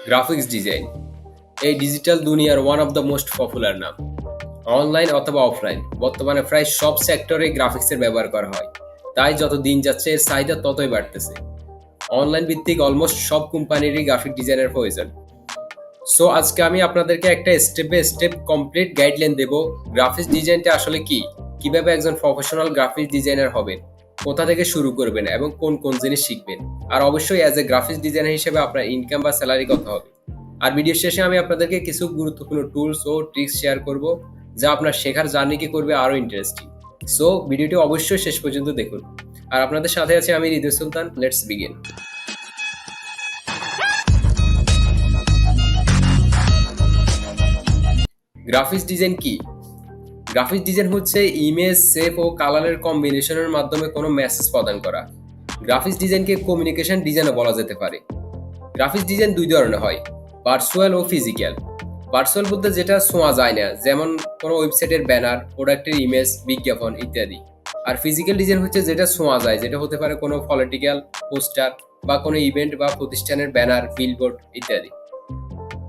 Graphics design এই digital দুনিয়ার one of the most popular নাম। অনলাইন অথবা অফলাইন বর্তমানে প্রায় সব সেক্টরে গ্রাফিক্সের ব্যবহার করা হয়। তাই যত দিন যাচ্ছে এর চাহিদা ততই বাড়তেছে। অনলাইন ভিত্তিক অলমোস্ট সব কোম্পানিরই গ্রাফিক ডিজাইনের প্রয়োজন। সো আজকে আমি আপনাদেরকে একটা step by step complete guideline দেব। গ্রাফিক্স ডিজাইনটা আসলে কি, কিভাবে একজন প্রফেশনাল গ্রাফিক্স ডিজাইনার হবেন, কোথা থেকে শুরু করবেন এবং কোন কোন জিনিস শিখবেন, আর অবশ্যই অ্যাজ এ গ্রাফিক্স ডিজাইনার হিসেবে আপনার ইনকাম বা স্যালারি কত হবে। আর ভিডিও শেষে আমি আপনাদেরকে কিছু গুরুত্বপূর্ণ টুলস ও ট্রিক্স শেয়ার করব, যা আপনার শেখার জার্নিকে করবে আরো ইন্টারেস্টিং। সো ভিডিওটি অবশ্যই শেষ পর্যন্ত দেখুন। আর আপনাদের সাথে আছি আমি Hriday Sultan. Let's begin. Graphics design কি? গ্রাফিক্স ডিজাইন হচ্ছে ইমেজ, শেপ ও কালারের কম্বিনেশনের মাধ্যমে কোনো মেসেজ প্রদান করা। গ্রাফিক্স ডিজাইনকে কমিউনিকেশন ডিজাইনও বলা যেতে পারে। গ্রাফিক্স ডিজাইন দুই ধরনের হয়, ভার্চুয়াল ও ফিজিক্যাল। ভার্চুয়াল বলতে যেটা ছোঁয়া যায় না, যেমন কোনো ওয়েবসাইটের ব্যানার, প্রোডাক্টের ইমেজ, বিজ্ঞাপন ইত্যাদি। আর ফিজিক্যাল ডিজাইন হচ্ছে যেটা ছোঁয়া যায়, যেটা হতে পারে কোনো পলিটিক্যাল পোস্টার বা কোনো ইভেন্ট বা প্রতিষ্ঠানের ব্যানার, বিলবোর্ড ইত্যাদি।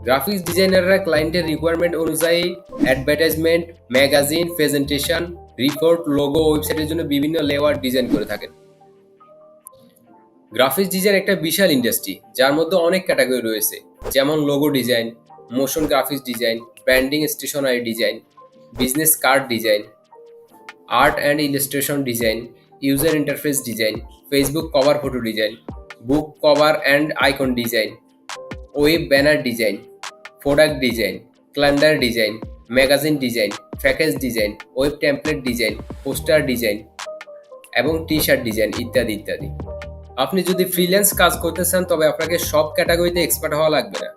গ্রাফিক্স ডিজাইনাররা ক্লায়েন্টের রিকোয়ারমেন্ট অনুযায়ী advertisement, magazine, presentation, report, logo, ওয়েবসাইটের জন্য বিভিন্ন লেআউট ডিজাইন করে থাকেন। গ্রাফিক্স ডিজাইন একটা বিশাল ইন্ডাস্ট্রি, যার মধ্যে অনেক ক্যাটাগরি রয়েছে, যেমন logo design, motion graphics design, branding stationery design, business card design, art and illustration design, user interface design, Facebook cover photo design, book cover and icon design, web banner design, product design, calendar design, magazine design, package design, web template design, poster design এবং T shirt design ইত্যাদি ইত্যাদি। আপনি যদি freelance কাজ করতে চান তবে আপনাকে সব ক্যাটাগরিতে এক্সপার্ট হওয়া লাগবে না।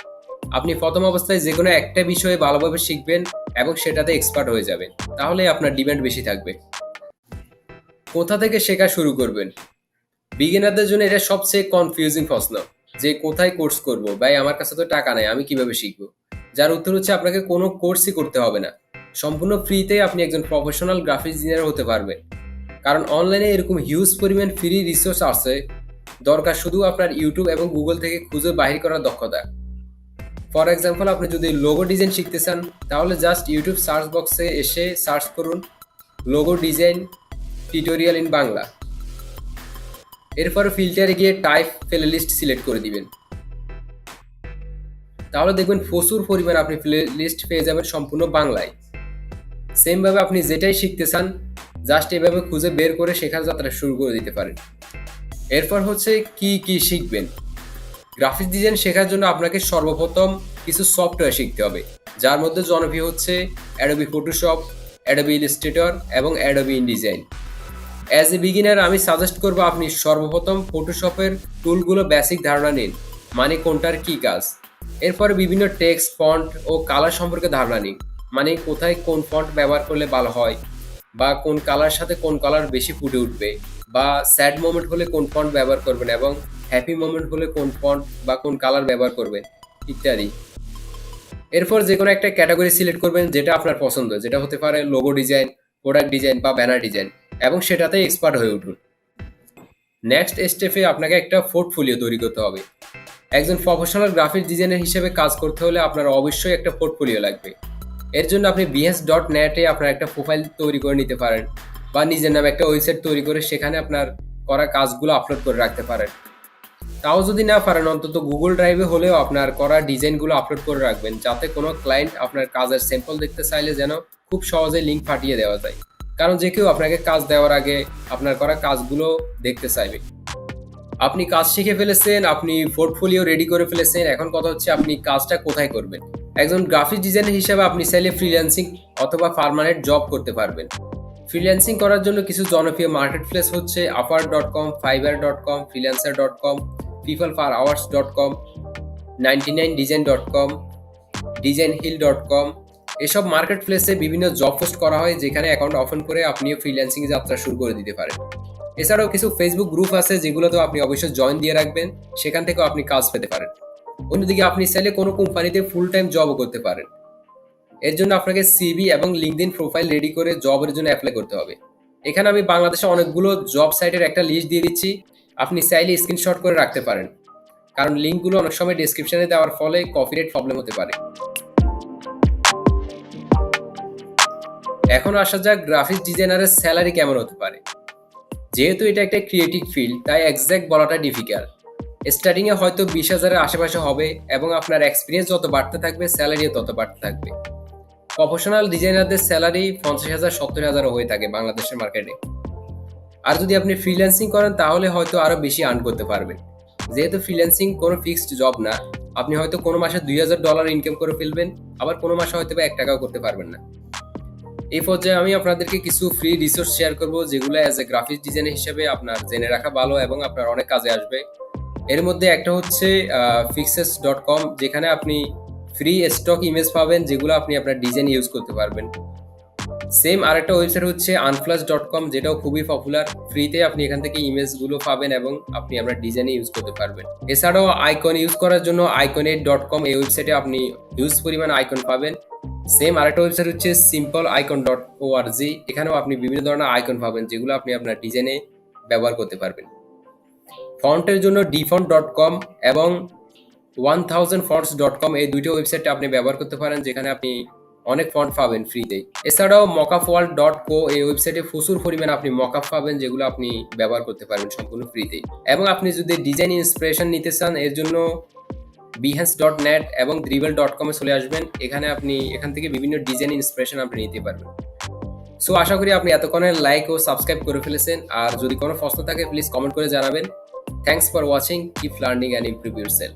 আপনি প্রথম অবস্থায় যে কোনো একটা বিষয়ে ভালোভাবে শিখবেন এবং সেটাতে এক্সপার্ট হয়ে যাবেন, তাহলে আপনার ডিমান্ড বেশি থাকবে। কোথা থেকে শেখা শুরু করবেন? বিগিনারদের জন্য এটা সবচেয়ে কনফিউজিং প্রশ্ন, যে কোথায় কোর্স করব, ভাই আমার কাছে তো টাকা নাই, আমি কিভাবে শিখবো? যার উত্তর হচ্ছে আপনাকে কোনো কোর্সই করতে হবে না। সম্পূর্ণ ফ্রিতে আপনি একজন প্রফেশনাল গ্রাফিক্স ডিজাইনার হতে পারবেন। কারণ অনলাইনে এরকম হিউজ পরিমাণ ফ্রি রিসোর্স আছে। দরকার শুধু আপনার ইউটিউব এবং গুগল থেকে খুঁজে বাহির করার দক্ষতা। ফর এক্সাম্পল, আপনি যদি লোগো ডিজাইন শিখতে চান তাহলে জাস্ট ইউটিউব সার্চ বক্সে এসে সার্চ করুন logo design tutorial in Bangla. এরপরে ফিল্টারে গিয়ে টাইপ প্লে লিস্ট সিলেক্ট করে দিবেন। তাহলে দেখবেন প্রচুর পরিমাণ আপনি প্লে লিস্ট পেয়ে যাবেন সম্পূর্ণ বাংলায়। সেমভাবে আপনি যেটাই শিখতে চান জাস্ট এভাবে খুঁজে বের করে শেখার যাত্রা শুরু করে দিতে পারেন। এরপর হচ্ছে কি কি শিখবেন। গ্রাফিক্স ডিজাইন শেখার জন্য আপনাকে সর্বপ্রথম কিছু সফটওয়্যার শিখতে হবে, যার মধ্যে জনপ্রিয় হচ্ছে অ্যাডোবি ফটোশপ, অ্যাডোবি ইলাস্ট্রেটর এবং Adobe InDesign. As a beginner আমি সাজেস্ট করবো আপনি সর্বপ্রথম ফটোশপের টুলগুলো বেসিক ধারণা নিন, মানে কোনটার কি কাজ। এরপরে বিভিন্ন টেক্সট, ফন্ট ও কালার সম্পর্কে ধারণা নিন, মানে কোথায় কোন ফন্ট ব্যবহার করলে ভালো হয়, বা কোন কালার সাথে কোন কালার বেশি ফুটে উঠবে, বা স্যাড মোমেন্ট হলে কোন ফন্ট ব্যবহার করবেন এবং হ্যাপি মোমেন্ট হলে কোন ফন্ট বা কোন কালার ব্যবহার করবেন ইত্যাদি। এরপর যে কোনো একটা ক্যাটাগরি সিলেক্ট করবেন যেটা আপনার পছন্দ, যেটা হতে পারে লোগো ডিজাইন, প্রোডাক্ট ডিজাইন বা ব্যানার ডিজাইন, এবং সেটাতে এক্সপার্ট হয়ে উঠুন। নেক্সট স্টেপে আপনাকে একটা পোর্টফোলিও তৈরি করতে হবে। একজন প্রফেশনাল গ্রাফিক্স ডিজাইনার হিসেবে কাজ করতে হলে আপনার অবশ্যই একটা পোর্টফোলিও লাগবে। এর জন্য আপনি behance.net-এ আপনার একটা প্রোফাইল তৈরি করে নিতে পারেন, বা নিজের নামে একটা ওয়েবসাইট তৈরি করে সেখানে আপনার করা কাজগুলো আপলোড করে রাখতে পারেন। তাও যদি না পারেন অন্তত গুগল ড্রাইভে হলেও আপনার করা ডিজাইনগুলো আপলোড করে রাখবেন, যাতে কোনো ক্লায়েন্ট আপনার কাজের স্যাম্পল দেখতে চাইলে যেন খুব সহজে লিঙ্ক পাঠিয়ে দেওয়া যায়। কারণ যে কেউ আপনাকে কাজ দেওয়ার আগে আপনার করা কাজগুলো দেখতে চাইবে। আপনি কাজ শিখে ফেলেছেন, আপনি পোর্টফোলিও রেডি করে ফেলেছেন, এখন কথা হচ্ছে আপনি কাজটা কোথায় করবেন। একজন গ্রাফিক ডিজাইনার হিসেবে আপনি চাইলে ফ্রিল্যান্সিং অথবা পার্মানেন্ট জব করতে পারবেন। ফ্রিল্যান্সিং করার জন্য কিছু জনপ্রিয় মার্কেট প্লেস হচ্ছে upwork.com, fiverr.com, freelancer.com, peopleforhours.com, 99design.com, designhill.com। এসব মার্কেট প্লেসে বিভিন্ন জব পোস্ট করা হয়, যেখানে অ্যাকাউন্ট ওপেন করে আপনিও ফ্রিল্যান্সিং যাত্রা শুরু করে দিতে পারেন। এছাড়াও কিছু ফেসবুক গ্রুপ আছে যেগুলোতেও আপনি অবশ্যই জয়েন দিয়ে রাখবেন, সেখান থেকেও আপনি কাজ পেতে পারেন। অন্যদিকে আপনি চাইলে কোনো কোম্পানিতে ফুল টাইম জবও করতে পারেন। এর জন্য আপনাকে সিভি এবং লিঙ্কডইন প্রোফাইল রেডি করে জবের জন্য অ্যাপ্লাই করতে হবে। এখানে আমি বাংলাদেশে অনেকগুলো জব সাইটের একটা লিস্ট দিয়ে দিচ্ছি, আপনি চাইলে স্ক্রিনশট করে রাখতে পারেন। কারণ লিঙ্কগুলো অনেক সময় ডেসক্রিপশনে দেওয়ার ফলে কপিরাইট প্রবলেম হতে পারে। এখন আসা যাক গ্রাফিক্স ডিজাইনারের স্যালারি কেমন হতে পারে। যেহেতু এটা একটা ক্রিয়েটিভ ফিল্ড, তাই এক্স্যাক্ট বলাটা ডিফিকাল্ট। স্টার্টিংয়ে হয়তো 20,000-এর আশেপাশে হবে এবং আপনার এক্সপিরিয়েন্স যত বাড়তে থাকবে স্যালারিও তত বাড়তে থাকবে। প্রফেশনাল ডিজাইনারদের স্যালারি 50,000-70,000 হয়ে থাকে বাংলাদেশের মার্কেটে। আর যদি আপনি ফ্রিল্যান্সিং করেন তাহলে হয়তো আরও বেশি আর্ন করতে পারবেন। যেহেতু ফ্রিল্যান্সিং কোনো ফিক্সড জব না, আপনি হয়তো কোনো মাসে $2,000 ইনকাম করে ফেলবেন, আবার কোনো মাসে হয়তো বা 1 টাকাও করতে পারবেন না। এই পর্যায়ে আমি আপনাদেরকে কিছু ফ্রি রিসোর্স শেয়ার করব, যেগুলো অ্যাজ এ গ্রাফিক্স ডিজাইনার হিসেবে আপনার জেনে রাখা ভালো এবং আপনার অনেক কাজে আসবে। এর মধ্যে একটা হচ্ছে fixes.com, যেখানে আপনি ফ্রি স্টক ইমেজ পাবেন, যেগুলো আপনি আপনার ডিজাইন ইউজ করতে পারবেন। সেম আরেকটা ওয়েবসাইট হচ্ছে unflash.com, যেটাও খুবই পপুলার। ফ্রিতে আপনি এখান থেকে ইমেজগুলো পাবেন এবং আপনি আপনার ডিজাইনে ইউজ করতে পারবেন। এছাড়াও আইকন ইউজ করার জন্য iconate.com, এই ওয়েবসাইটে আপনি হিউজ পরিমাণ আইকন পাবেন। সেম আরেকটা ওয়েবসাইট হচ্ছে simpleicon.org, এখানেও আপনি বিভিন্ন ধরনের আইকন পাবেন, যেগুলো আপনি আপনার ডিজাইনে ব্যবহার করতে পারবেন। ফন্টের জন্য dfont.com এবং 1000fonts.com, এই দুইটা ওয়েবসাইটে আপনি ব্যবহার করতে পারেন, যেখানে আপনি অনেক ফন্ট পাবেন ফ্রিতে। এছাড়াও mockupworld.co, এই ওয়েবসাইটে প্রচুর পরিমাণে আপনি মকআপ পাবেন, যেগুলো আপনি ব্যবহার করতে পারবেন সম্পূর্ণ ফ্রিতে। এবং আপনি যদি ডিজাইন ইন্সপিরেশন নিতে চান, এর জন্য behance.net এবং dribble.com এ চলে আসবেন। এখান থেকে বিভিন্ন ডিজাইন ইন্সপিরেশন আপনি নিতে পারবেন। সো আশা করি আপনি এতক্ষণে লাইক ও সাবস্ক্রাইব করে ফেলেছেন। আর যদি কোনো প্রশ্ন থাকে প্লিজ কমেন্ট করে জানাবেন। Thanks for watching, keep learning and improve yourself.